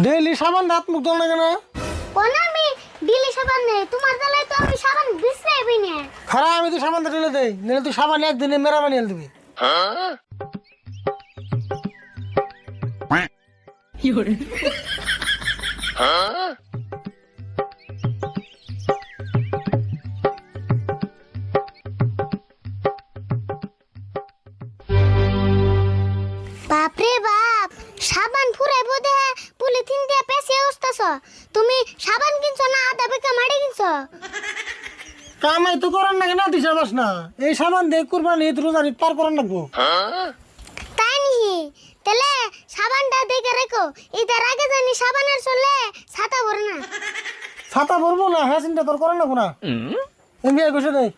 Daily সাবান হাত মুখ ধোয়া লাগে না? কোন আমি দিলি সাবান নেই তোমার জ্বালায় তো আমি সাবান বিছরাইবই না। খারাপ আমি তো সাবান ঢেলে দেই, নিলে তুই সাবান একদিনে মেরা বানিয়ে দিবি। বাপরে বাপ, সাবান ফুরাইবো দে পলিথিন দিয়ে পেঁচিয়ে উঠতেছ। তুমি সাবান কিনছো না আদা বেকা মাড়ি কিনছো? কামাই তো করার নাকি না দিশা পাস না, এই সাবান দিয়ে কুরবানি ঈদ রোজার ঈদ পার করার লাগবো। তাই নিহি তাহলে সাবানটা দেখে রেখো, ঈদের আগে জানি সাবানের চলে ছাতা ভরে না। ছাতা ভরবো না, হ্যাঁ চিন্তা তোর করার লাগবো না। এমনি কইছে দেখ